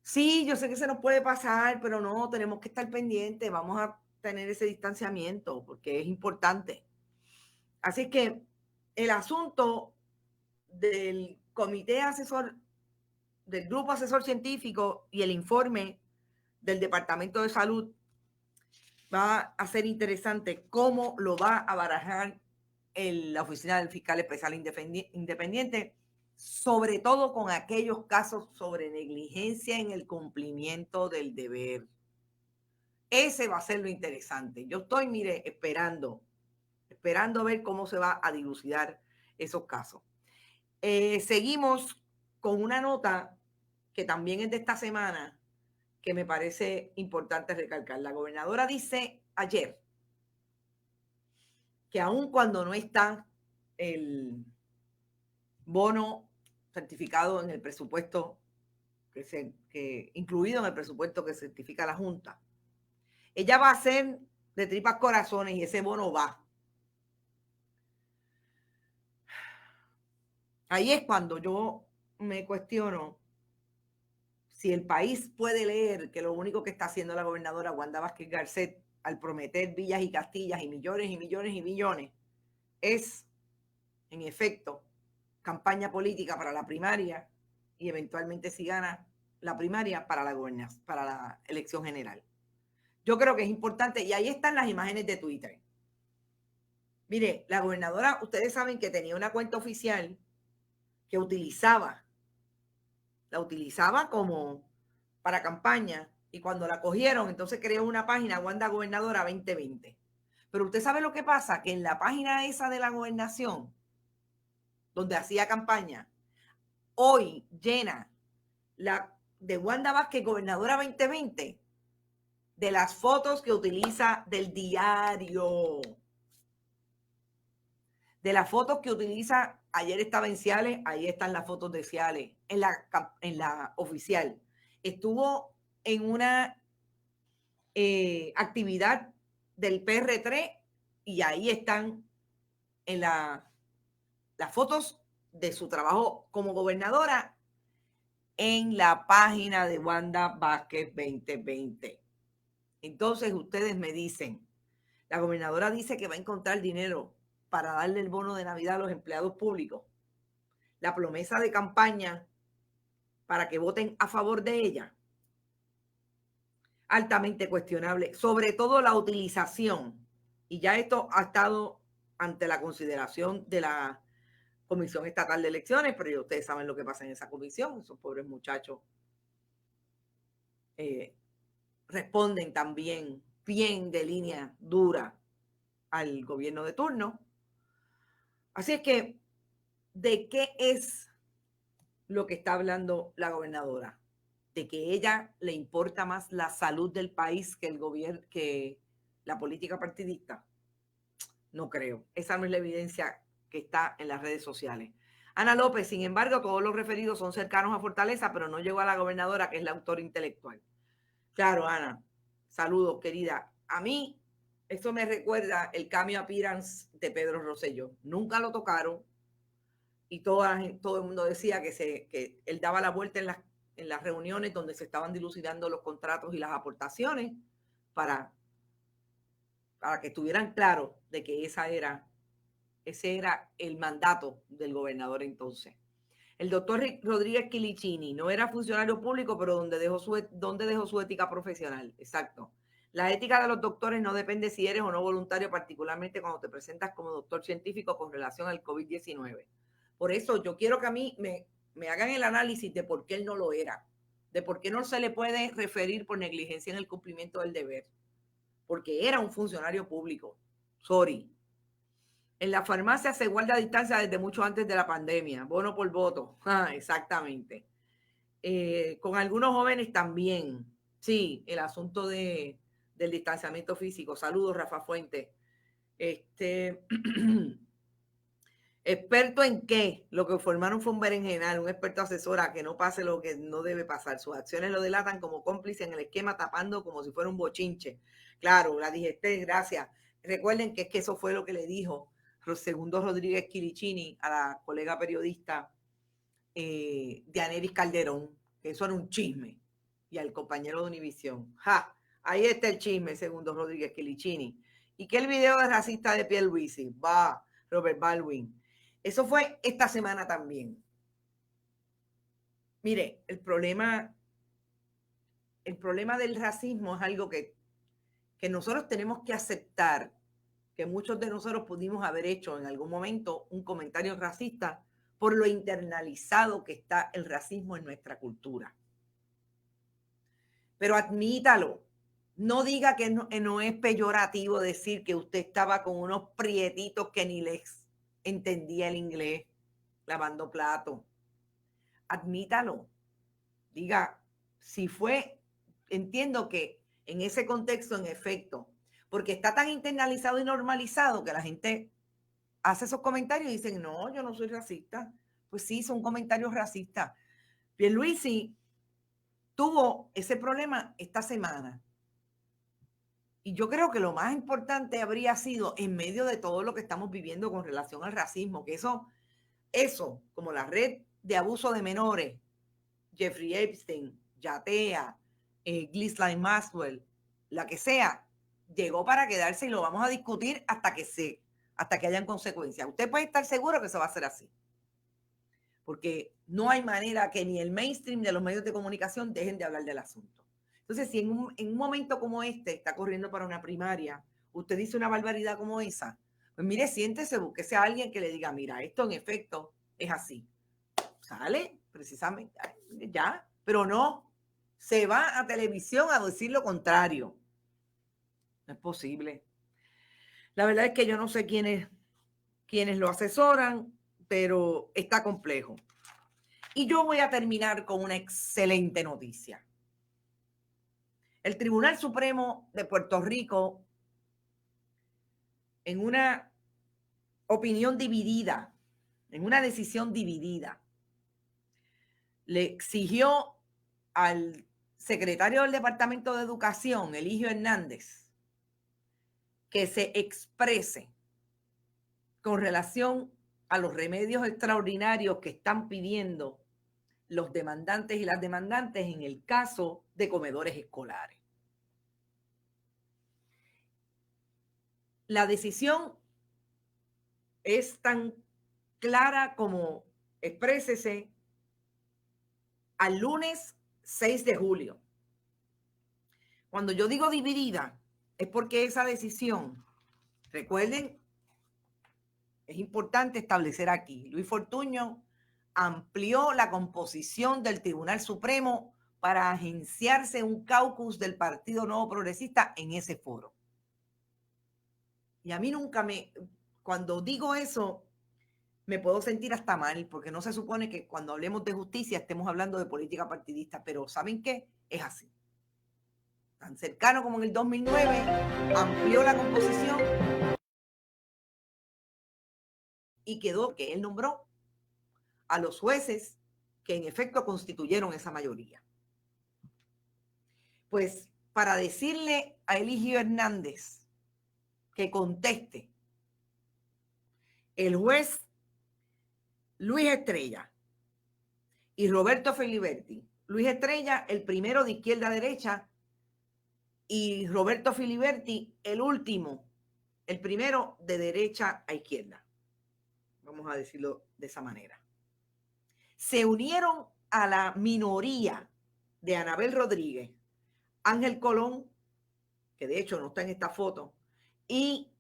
sí, yo sé que se nos puede pasar, pero no, tenemos que estar pendientes, vamos a tener ese distanciamiento porque es importante. Así que el asunto del comité asesor, del grupo asesor científico y el informe del Departamento de Salud va a ser interesante cómo lo va a barajar la Oficina del Fiscal Especial Independiente, sobre todo con aquellos casos sobre negligencia en el cumplimiento del deber. Ese va a ser lo interesante. Yo estoy, mire, esperando a ver cómo se va a dilucidar esos casos. Seguimos con una nota que también es de esta semana, que me parece importante recalcar. La gobernadora dice ayer que aun cuando no está el bono certificado en el presupuesto, incluido en el presupuesto que certifica la Junta, ella va a hacer de tripas corazones y ese bono va. Ahí es cuando yo me cuestiono si el país puede leer que lo único que está haciendo la gobernadora Wanda Vázquez Garcet al prometer villas y castillas y millones y millones y millones es, en efecto, campaña política para la primaria y eventualmente si gana la primaria para la elección general. Yo creo que es importante y ahí están las imágenes de Twitter. Mire, la gobernadora, ustedes saben que tenía una cuenta oficial que la utilizaba como para campaña y cuando la cogieron, entonces creó una página, Wanda Gobernadora 2020. Pero usted sabe lo que pasa, que en la página esa de la gobernación, donde hacía campaña, hoy llena la de Wanda Vázquez Gobernadora 2020 de las fotos que utiliza del diario, de las fotos que utiliza. Ayer estaba en Ciales, ahí están las fotos de Ciales, en la oficial. Estuvo en una actividad del PR3 y ahí están en las fotos de su trabajo como gobernadora en la página de Wanda Vázquez 2020. Entonces ustedes me dicen, la gobernadora dice que va a encontrar dinero para darle el bono de Navidad a los empleados públicos. La promesa de campaña para que voten a favor de ella, altamente cuestionable, sobre todo la utilización. Y ya esto ha estado ante la consideración de la Comisión Estatal de Elecciones, pero ya ustedes saben lo que pasa en esa comisión, esos pobres muchachos responden también bien de línea dura al gobierno de turno. Así es que, ¿de qué es lo que está hablando la gobernadora? De que ella le importa más la salud del país que el gobierno, que la política partidista. No creo. Esa no es la evidencia que está en las redes sociales. Ana López, sin embargo, todos los referidos son cercanos a Fortaleza, pero no llegó a la gobernadora, que es la autora intelectual. Claro, Ana. Saludos, querida. A mí, esto me recuerda el cameo appearance de Pedro Rosselló. Nunca lo tocaron y todo el mundo decía que él daba la vuelta en las reuniones donde se estaban dilucidando los contratos y las aportaciones para que estuvieran claros de que ese era el mandato del gobernador entonces. El doctor Rodríguez Quilicini no era funcionario público, pero donde dejó su ética profesional. Exacto. La ética de los doctores no depende si eres o no voluntario, particularmente cuando te presentas como doctor científico con relación al COVID-19. Por eso yo quiero que a mí me hagan el análisis de por qué él no lo era, de por qué no se le puede referir por negligencia en el cumplimiento del deber, porque era un funcionario público. Sorry. En la farmacia se guarda distancia desde mucho antes de la pandemia, bono por voto. Exactamente. Con algunos jóvenes también. Sí, el asunto del distanciamiento físico. Saludos, Rafa Fuentes. ¿Experto en qué? Lo que formaron fue un berenjenal, un experto asesora que no pase lo que no debe pasar. Sus acciones lo delatan como cómplice en el esquema, tapando como si fuera un bochinche. Claro, la dijiste, gracias. Recuerden que es que eso fue lo que le dijo Segundo Rodríguez Quilicini a la colega periodista Dianeris Calderón, que eso era un chisme, y al compañero de Univisión. ¡Ja! Ahí está el chisme, Segundo Rodríguez Quilicini. Y que el video de racista de Pierluisi, va, Robert Baldwin. Eso fue esta semana también. Mire, el problema del racismo es algo que nosotros tenemos que aceptar, que muchos de nosotros pudimos haber hecho en algún momento un comentario racista por lo internalizado que está el racismo en nuestra cultura. Pero admítalo. No diga que no es peyorativo decir que usted estaba con unos prietitos que ni les entendía el inglés lavando plato. Admítalo. Diga, si fue, entiendo que en ese contexto, en efecto, porque está tan internalizado y normalizado que la gente hace esos comentarios y dicen, no, yo no soy racista. Pues sí, son comentarios racistas. Pierluisi tuvo ese problema esta semana. Y yo creo que lo más importante habría sido, en medio de todo lo que estamos viviendo con relación al racismo, que eso como la red de abuso de menores, Jeffrey Epstein, Yatea, Ghislaine Maxwell, la que sea, llegó para quedarse y lo vamos a discutir hasta que hayan consecuencias. Usted puede estar seguro que eso va a ser así. Porque no hay manera que ni el mainstream de los medios de comunicación dejen de hablar del asunto. Entonces, si en un momento como este está corriendo para una primaria, usted dice una barbaridad como esa, pues mire, siéntese, búsquese a alguien que le diga, mira, esto en efecto es así. Sale, precisamente, ya, pero no, se va a televisión a decir lo contrario. No es posible. La verdad es que yo no sé quiénes lo asesoran, pero está complejo. Y yo voy a terminar con una excelente noticia. El Tribunal Supremo de Puerto Rico, en una opinión dividida, en una decisión dividida, le exigió al secretario del Departamento de Educación, Eligio Hernández, que se exprese con relación a los remedios extraordinarios que están pidiendo los demandantes y las demandantes en el caso de comedores escolares. La decisión es tan clara como exprésese al lunes 6 de julio. Cuando yo digo dividida, es porque esa decisión, recuerden, es importante establecer aquí, Luis Fortuño amplió la composición del Tribunal Supremo para agenciarse un caucus del Partido Nuevo Progresista en ese foro. Y a mí cuando digo eso, me puedo sentir hasta mal, porque no se supone que cuando hablemos de justicia estemos hablando de política partidista, pero ¿saben qué? Es así. Tan cercano como en el 2009, amplió la composición y quedó que él nombró a los jueces que en efecto constituyeron esa mayoría. Pues para decirle a Eligio Hernández que conteste, el juez Luis Estrella y Roberto Filiberti. Luis Estrella, el primero de izquierda a derecha, y Roberto Filiberti, el último, el primero de derecha a izquierda. Vamos a decirlo de esa manera. Se unieron a la minoría de Anabel Rodríguez, Ángel Colón, que de hecho no está en esta foto, y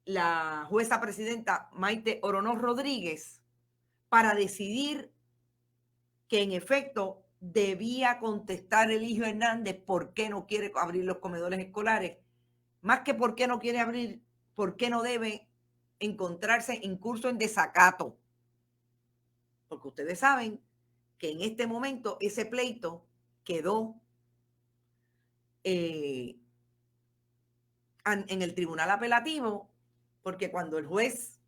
la jueza presidenta Maite Oronoz Rodríguez, para decidir que en efecto debía contestar Eligio Hernández por qué no quiere abrir los comedores escolares, más que por qué no quiere abrir, por qué no debe encontrarse en curso en desacato. Porque ustedes saben que en este momento ese pleito quedó en el tribunal apelativo, porque cuando el juez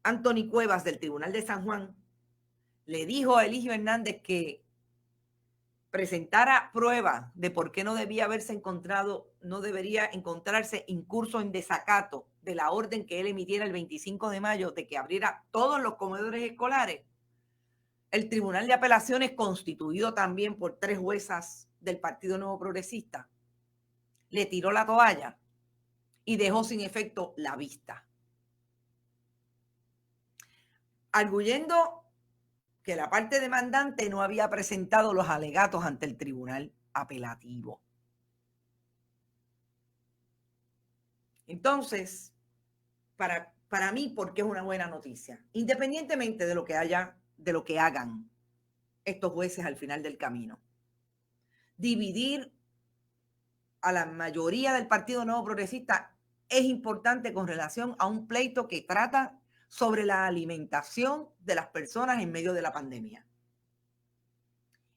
Anthony Cuevas del Tribunal de San Juan le dijo a Eligio Hernández que presentara prueba de por qué no debía haberse encontrado, no debería encontrarse incurso en desacato de la orden que él emitiera el 25 de mayo de que abriera todos los comedores escolares, el Tribunal de Apelaciones, constituido también por 3 juezas del Partido Nuevo Progresista, le tiró la toalla y dejó sin efecto la vista, arguyendo que la parte demandante no había presentado los alegatos ante el tribunal apelativo. Entonces, para mí, ¿por qué es una buena noticia? Independientemente de lo que hagan estos jueces al final del camino. Dividir a la mayoría del Partido Nuevo Progresista es importante con relación a un pleito que trata sobre la alimentación de las personas en medio de la pandemia.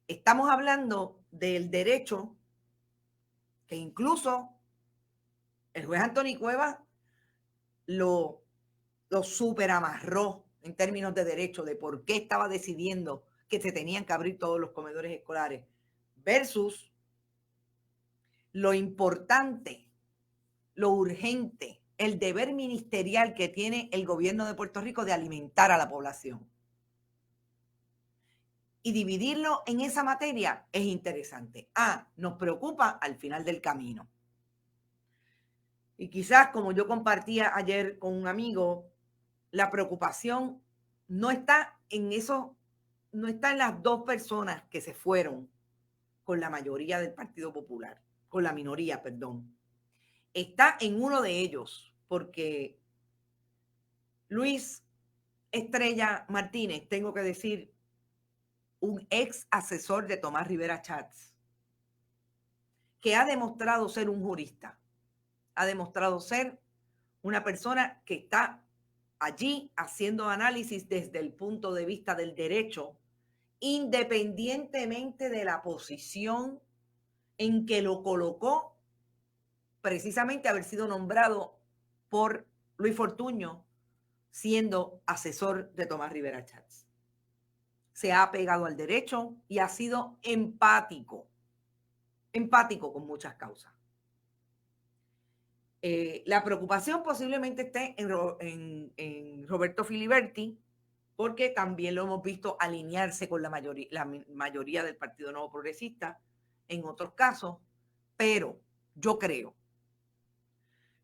Estamos hablando del derecho que incluso el juez Anthony Cuevas lo superamarró en términos de derecho, de por qué estaba decidiendo que se tenían que abrir todos los comedores escolares, versus lo importante, lo urgente, el deber ministerial que tiene el gobierno de Puerto Rico de alimentar a la población. Y dividirlo en esa materia es interesante. Nos preocupa al final del camino. Y quizás, como yo compartía ayer con un amigo, la preocupación no está en eso, no está en las 2 personas que se fueron con la mayoría del Partido Popular, con la minoría, perdón. Está en uno de ellos, porque Luis Estrella Martínez, tengo que decir, un ex asesor de Tomás Rivera Chats, que ha demostrado ser un jurista, ha demostrado ser una persona que está allí haciendo análisis desde el punto de vista del derecho, independientemente de la posición en que lo colocó, precisamente haber sido nombrado por Luis Fortuño siendo asesor de Tomás Rivera Chats. Se ha apegado al derecho y ha sido empático con muchas causas. La preocupación posiblemente esté en Roberto Filiberti, porque también lo hemos visto alinearse con la mayoría del Partido Nuevo Progresista en otros casos, pero yo creo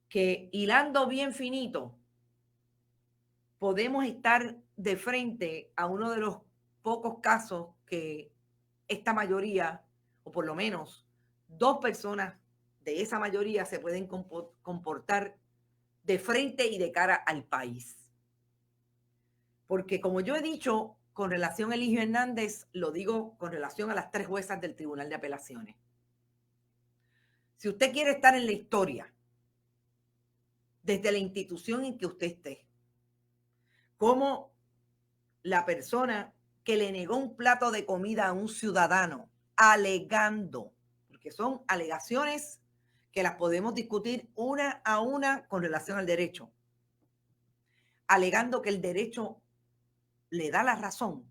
que hilando bien finito, podemos estar de frente a uno de los pocos casos que esta mayoría, o por lo menos dos personas de esa mayoría, se pueden comportar de frente y de cara al país. Porque como yo he dicho con relación a Eligio Hernández, lo digo con relación a las 3 juezas del Tribunal de Apelaciones. Si usted quiere estar en la historia, desde la institución en que usted esté, como la persona que le negó un plato de comida a un ciudadano, alegando, porque son alegaciones que las podemos discutir una a una con relación al derecho, alegando que el derecho le da la razón,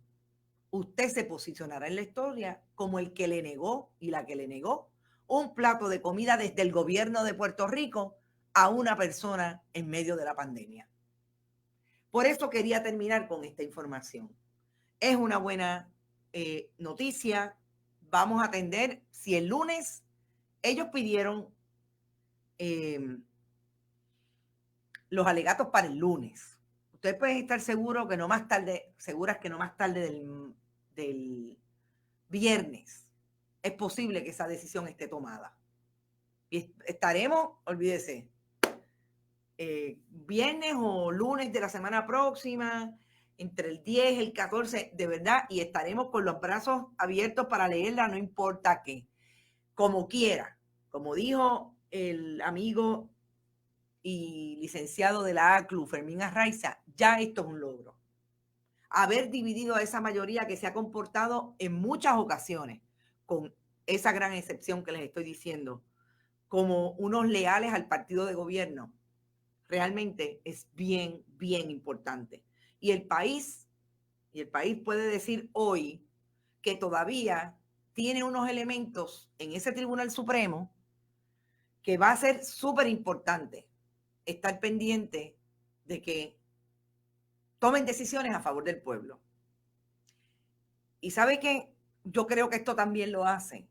usted se posicionará en la historia como el que le negó y la que le negó un plato de comida desde el gobierno de Puerto Rico a una persona en medio de la pandemia. Por eso quería terminar con esta información. Es una buena noticia. Vamos a atender si el lunes ellos pidieron los alegatos para el lunes. Ustedes pueden estar seguros que no más tarde, seguras que no más tarde del viernes es posible que esa decisión esté tomada. Y estaremos, olvídese, viernes o lunes de la semana próxima, entre el 10 y el 14, de verdad, y estaremos con los brazos abiertos para leerla, no importa qué, como quiera. Como dijo el amigo y licenciado de la ACLU, Fermín Arraiza, ya esto es un logro. Haber dividido a esa mayoría que se ha comportado en muchas ocasiones, con esa gran excepción que les estoy diciendo, como unos leales al partido de gobierno, realmente es bien, bien importante. Y el país puede decir hoy que todavía tiene unos elementos en ese Tribunal Supremo que va a ser súper importante estar pendiente de que tomen decisiones a favor del pueblo. Y sabe que yo creo que esto también lo hace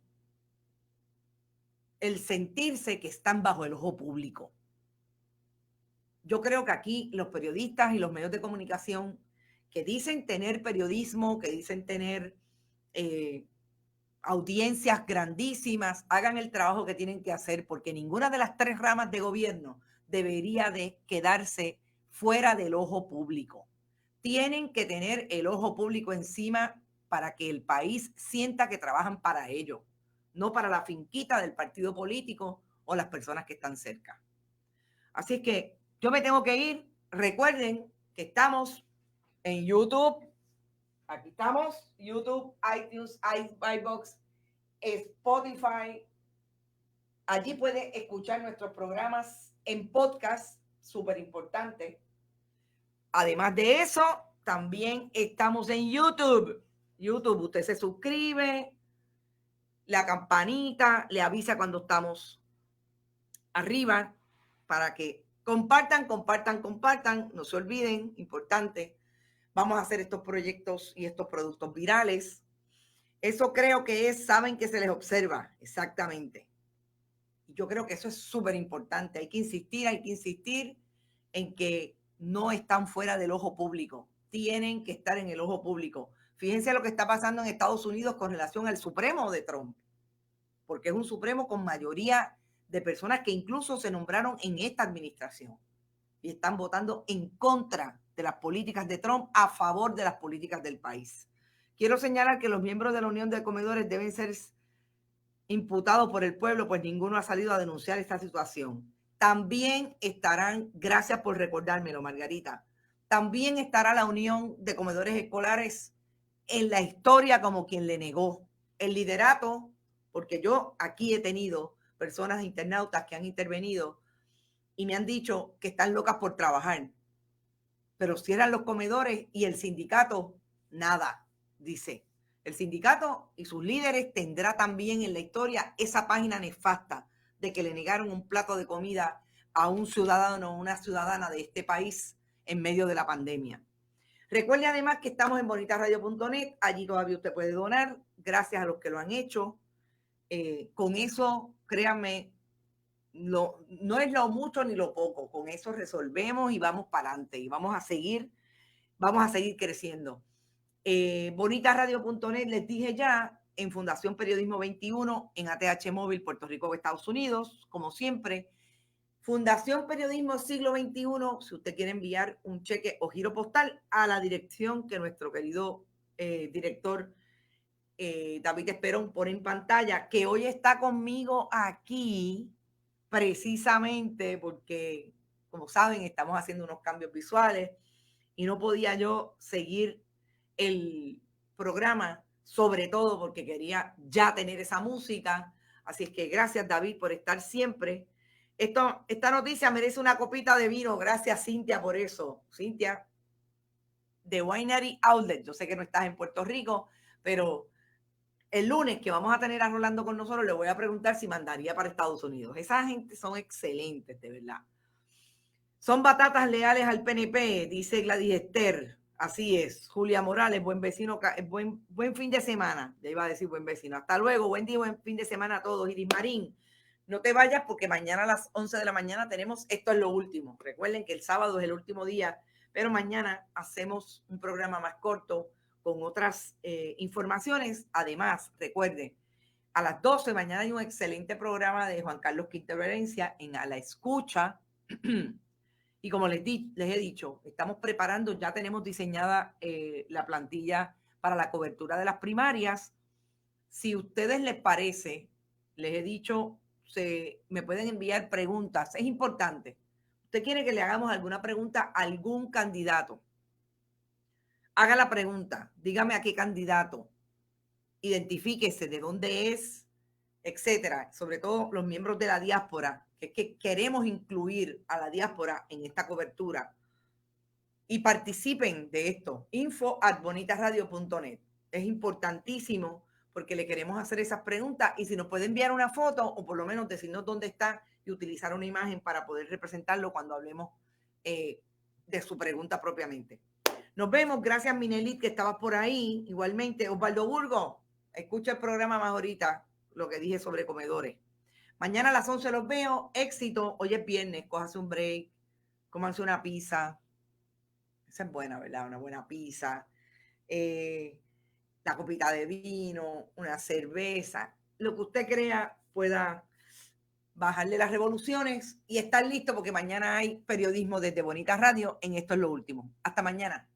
el sentirse que están bajo el ojo público. Yo creo que aquí los periodistas y los medios de comunicación que dicen tener periodismo, que dicen tener audiencias grandísimas, hagan el trabajo que tienen que hacer, porque ninguna de las 3 ramas de gobierno debería de quedarse fuera del ojo público. Tienen que tener el ojo público encima para que el país sienta que trabajan para ello, no para la finquita del partido político o las personas que están cerca. Así es que yo me tengo que ir. Recuerden que estamos en YouTube. Aquí estamos, YouTube, iTunes, iBox, Spotify. Allí puede escuchar nuestros programas en podcast, súper importante. Además de eso, también estamos en YouTube. YouTube, usted se suscribe, la campanita le avisa cuando estamos arriba para que compartan, no se olviden, importante. Vamos a hacer estos proyectos y estos productos virales. Eso creo que saben que se les observa, exactamente. Y yo creo que eso es súper importante. Hay que insistir en que no están fuera del ojo público. Tienen que estar en el ojo público. Fíjense lo que está pasando en Estados Unidos con relación al Supremo de Trump. porque es un Supremo con mayoría de personas que incluso se nombraron en esta administración y están votando en contra de las políticas de Trump, a favor de las políticas del país. Quiero señalar que los miembros de la Unión de Comedores deben ser imputados por el pueblo, pues ninguno ha salido a denunciar esta situación. También estarán, gracias por recordármelo, Margarita, también estará la Unión de Comedores Escolares en la historia como quien le negó el liderato, porque yo aquí he tenido personas internautas que han intervenido y me han dicho que están locas por trabajar, pero cierran los comedores y el sindicato, nada, dice. El sindicato y sus líderes tendrá también en la historia esa página nefasta de que le negaron un plato de comida a un ciudadano o una ciudadana de este país en medio de la pandemia. Recuerde además que estamos en bonitasradio.net, allí todavía usted puede donar, gracias a los que lo han hecho. Con eso, créanme, no es lo mucho ni lo poco, con eso resolvemos y vamos para adelante y vamos a seguir creciendo. Bonitasradio.net, les dije ya, en Fundación Periodismo 21, en ATH Móvil, Puerto Rico, Estados Unidos, como siempre. Fundación Periodismo Siglo XXI, si usted quiere enviar un cheque o giro postal a la dirección que nuestro querido director David Esperón pone en pantalla, que hoy está conmigo aquí precisamente porque, como saben, estamos haciendo unos cambios visuales y no podía yo seguir el programa, sobre todo porque quería ya tener esa música. Así es que gracias, David, por estar siempre. Esta noticia merece una copita de vino. Gracias, Cintia, por eso. Cintia, de Winery Outlet. Yo sé que no estás en Puerto Rico, pero el lunes que vamos a tener a Rolando con nosotros, le voy a preguntar si mandaría para Estados Unidos. Esa gente son excelentes, de verdad. Son batatas leales al PNP, dice Gladys Esther. Así es. Julia Morales, buen vecino, buen fin de semana. Ya iba a decir buen vecino. Hasta luego, buen día, buen fin de semana a todos. Iris Marín, no te vayas porque mañana a las 11 de la mañana tenemos Esto es lo último. Recuerden que el sábado es el último día, pero mañana hacemos un programa más corto con otras informaciones. Además, recuerden, a las 12 mañana hay un excelente programa de Juan Carlos Quinterencia en A la Escucha. Y como les he dicho, estamos preparando, ya tenemos diseñada la plantilla para la cobertura de las primarias. Si a ustedes les parece, les he dicho, me pueden enviar preguntas. Es importante. ¿Usted quiere que le hagamos alguna pregunta a algún candidato? Haga la pregunta. Dígame a qué candidato. Identifíquese de dónde es, etcétera. Sobre todo los miembros de la diáspora, que es que queremos incluir a la diáspora en esta cobertura. Y participen de esto. info@bonitasradio.net. Es importantísimo porque le queremos hacer esas preguntas y si nos puede enviar una foto o por lo menos decirnos dónde está y utilizar una imagen para poder representarlo cuando hablemos de su pregunta propiamente. Nos vemos. Gracias, Minelit, que estabas por ahí. Igualmente, Osvaldo Burgo, escucha el programa más ahorita, lo que dije sobre comedores. Mañana a las 11 los veo. Éxito. Hoy es viernes. Cójase un break. Cómanse una pizza. Esa es buena, ¿verdad? Una buena pizza. La copita de vino, una cerveza. Lo que usted crea pueda bajarle las revoluciones y estar listo porque mañana hay periodismo desde Bonita Radio en Esto es lo último. Hasta mañana.